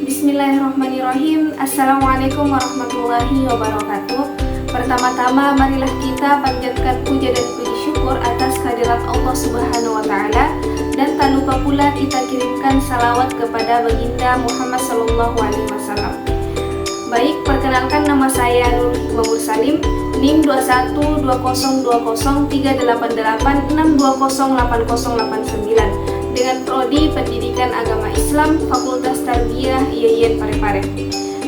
Bismillahirrahmanirrahim. Assalamualaikum warahmatullahi wabarakatuh. Pertama-tama marilah kita panjatkan puja dan puji syukur atas kehadirat Allah Subhanahu wa taala, dan tak lupa pula kita kirimkan salawat kepada baginda Muhammad sallallahu alaihi wasallam. Baik, perkenalkan nama saya Nur Hikmah Mursalim, NIM 21203886208089 dengan prodi Pendidikan Agama Islam Fakultas Tarbiyah IAIN Parepare.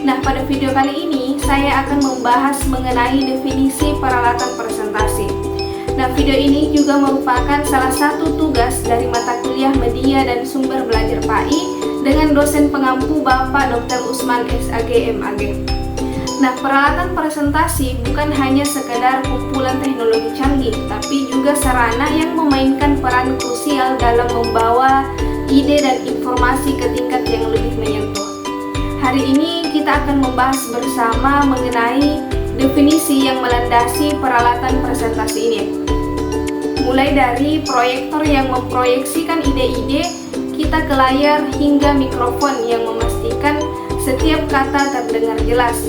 Nah, pada video kali ini saya akan membahas mengenai definisi peralatan presentasi. Nah, video ini juga merupakan salah satu tugas dari mata kuliah Media dan Sumber Belajar PAI dengan dosen pengampu Bapak Dr. Usman SAG MAG. Nah, peralatan presentasi bukan hanya sekedar kumpulan teknologi canggih, tapi juga sarana yang memainkan peran krusial dalam membawa ide dan informasi ke tingkat yang lebih menyentuh. Hari ini kita akan membahas bersama mengenai definisi yang melandasi peralatan presentasi ini. Mulai dari proyektor yang memproyeksikan ide-ide kita ke layar hingga mikrofon yang memastikan setiap kata terdengar jelas.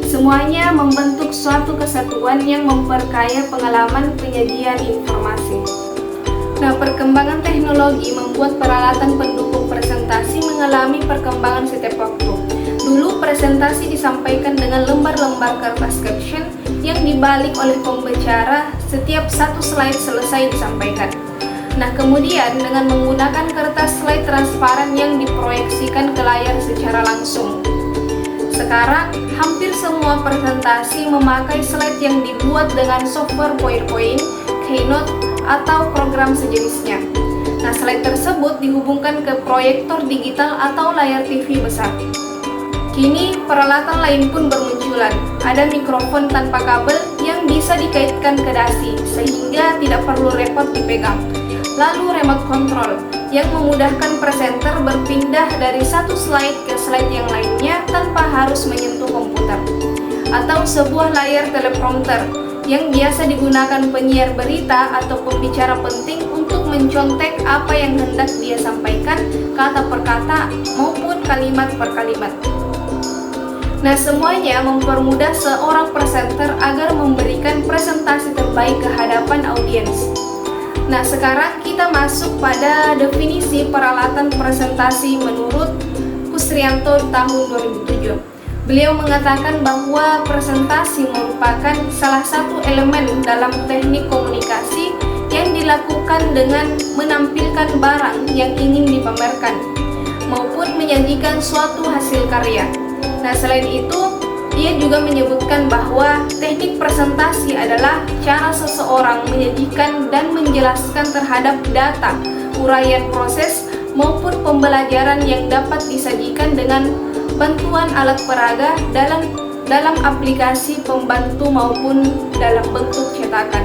Semuanya membentuk suatu kesatuan yang memperkaya pengalaman penyajian informasi. Nah, perkembangan teknologi membuat peralatan pendukung presentasi mengalami perkembangan setiap waktu. Dulu presentasi disampaikan dengan lembar-lembar kertas caption yang dibalik oleh pembicara setiap satu slide selesai disampaikan. Nah, kemudian dengan menggunakan kertas slide transparan yang diproyeksikan ke layar secara langsung. Sekarang, hampir semua presentasi memakai slide yang dibuat dengan software PowerPoint, Keynote, atau program sejenisnya. Nah, slide tersebut dihubungkan ke proyektor digital atau layar TV besar. Kini, peralatan lain pun bermunculan. Ada mikrofon tanpa kabel yang bisa dikaitkan ke dasi, sehingga tidak perlu repot dipegang. Lalu remote control yang memudahkan presenter berpindah dari satu slide ke slide yang lainnya tanpa harus menyentuh komputer. Atau sebuah layar teleprompter yang biasa digunakan penyiar berita atau pembicara penting untuk mencontek apa yang hendak dia sampaikan kata per kata maupun kalimat per kalimat. Nah, semuanya mempermudah seorang presenter agar memberikan presentasi terbaik ke hadapan audiens. Nah, sekarang kita masuk pada definisi peralatan presentasi menurut Kusrianto tahun 2007. Beliau mengatakan bahwa presentasi merupakan salah satu elemen dalam teknik komunikasi yang dilakukan dengan menampilkan barang yang ingin dipamerkan maupun menyajikan suatu hasil karya. Nah, selain itu, dia juga menyebutkan bahwa teknik presentasi adalah cara seseorang menyajikan dan menjelaskan terhadap data, uraian proses, maupun pembelajaran yang dapat disajikan dengan bantuan alat peraga dalam aplikasi pembantu maupun dalam bentuk cetakan.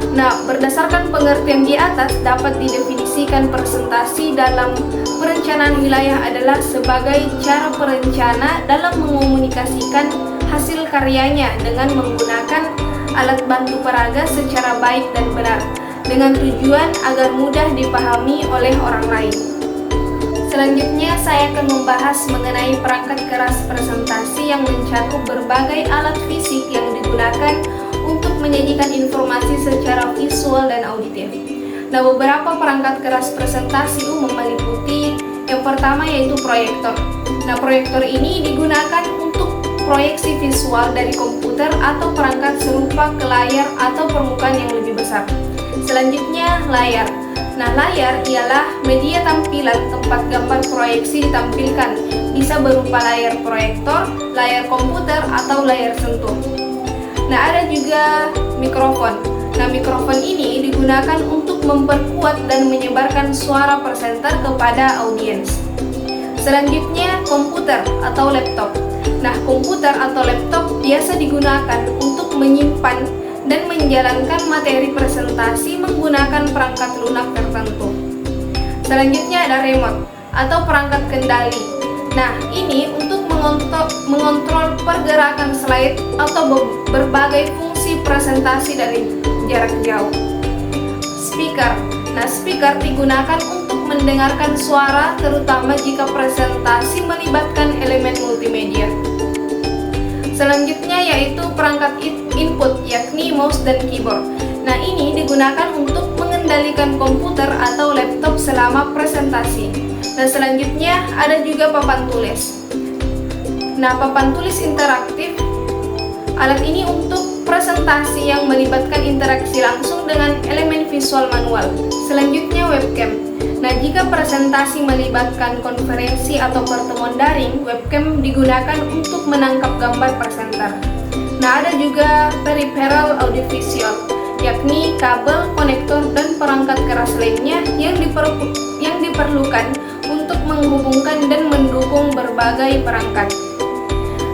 Nah, berdasarkan pengertian di atas, dapat didefinisikan presentasi dalam perencanaan wilayah adalah sebagai cara perencana dalam mengomunikasikan hasil karyanya dengan menggunakan alat bantu peraga secara baik dan benar, dengan tujuan agar mudah dipahami oleh orang lain. Selanjutnya, saya akan membahas mengenai perangkat keras presentasi yang mencakup berbagai alat fisik yang digunakan untuk menyajikan informasi secara visual dan auditif. Nah, beberapa perangkat keras presentasi umum meliputi yang pertama yaitu proyektor. Nah, proyektor ini digunakan untuk proyeksi visual dari komputer atau perangkat serupa ke layar atau permukaan yang lebih besar. Selanjutnya, layar. Nah, layar ialah media tampilan tempat gambar proyeksi ditampilkan. Bisa berupa layar proyektor, layar komputer, atau layar sentuh. Nah, ada juga mikrofon. Nah, mikrofon ini digunakan untuk memperkuat dan menyebarkan suara presenter kepada audiens. Selanjutnya, komputer atau laptop. Nah, komputer atau laptop biasa digunakan untuk menyimpan dan menjalankan materi presentasi menggunakan perangkat lunak tertentu. Selanjutnya ada remote atau perangkat kendali. Nah, ini untuk mengontrol pergerakan slide atau berbagai fungsi presentasi dari jarak jauh. Speaker. Nah, speaker digunakan untuk mendengarkan suara terutama jika presentasi melibatkan Selanjutnya yaitu perangkat input, yakni mouse dan keyboard. Nah, ini digunakan untuk mengendalikan komputer atau laptop selama presentasi. Nah, selanjutnya ada juga papan tulis. Nah, papan tulis interaktif, alat ini untuk presentasi yang melibatkan interaksi langsung dengan elemen visual manual. Selanjutnya webcam. Nah, jika presentasi melibatkan konferensi atau pertemuan daring, webcam digunakan untuk menangkap gambar presenter. Nah, ada juga peripheral audiovisual, yakni kabel, konektor, dan perangkat keras lainnya yang diperlukan untuk menghubungkan dan mendukung berbagai perangkat.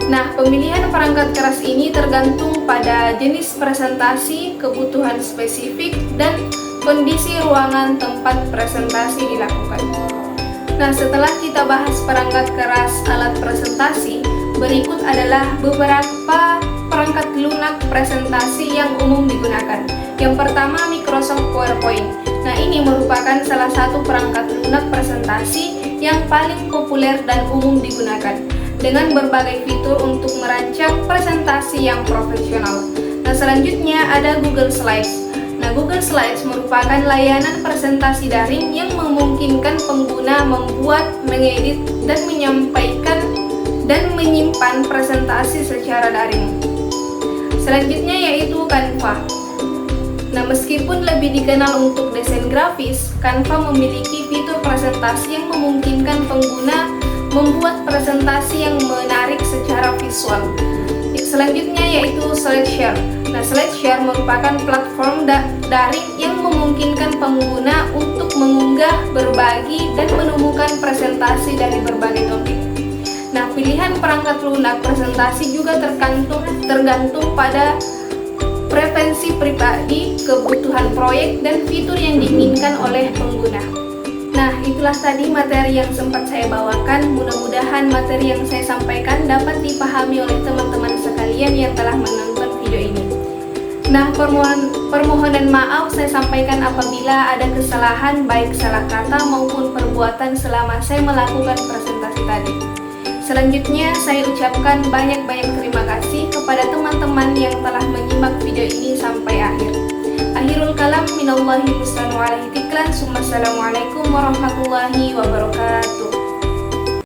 Nah, pemilihan perangkat keras ini tergantung pada jenis presentasi, kebutuhan spesifik, dan kondisi ruangan tempat presentasi dilakukan. Nah, setelah kita bahas perangkat keras alat presentasi, berikut adalah beberapa perangkat lunak presentasi yang umum digunakan. Yang pertama, Microsoft PowerPoint. Nah, ini merupakan salah satu perangkat lunak presentasi yang paling populer dan umum digunakan, dengan berbagai fitur untuk merancang presentasi yang profesional. Nah, selanjutnya ada Google Slides. Nah, Google Slides merupakan layanan presentasi daring yang memungkinkan pengguna membuat, mengedit, dan menyampaikan dan menyimpan presentasi secara daring. Selanjutnya yaitu Canva. Nah, meskipun lebih dikenal untuk desain grafis, Canva memiliki fitur presentasi yang memungkinkan pengguna membuat presentasi yang menarik secara visual. Selanjutnya yaitu SlideShare. Nah, SlideShare merupakan platform daring yang memungkinkan pengguna untuk mengunggah, berbagi, dan menemukan presentasi dari berbagai topik. Nah, pilihan perangkat lunak presentasi juga tergantung pada preferensi pribadi, kebutuhan proyek, dan fitur yang diinginkan oleh pengguna. Nah, itulah tadi materi yang sempat saya bawakan. Mudah-mudahan materi yang saya sampaikan dapat dipahami oleh teman-teman sekalian yang telah menonton video ini. Nah, permohonan maaf saya sampaikan apabila ada kesalahan baik salah kata maupun perbuatan selama saya melakukan presentasi tadi. Selanjutnya, saya ucapkan banyak-banyak terima kasih kepada teman-teman yang telah menyimak video ini sampai akhir. Akhirul kalam minallahi mustan wa alaihi tiklan. Assalamualaikum warahmatullahi wabarakatuh.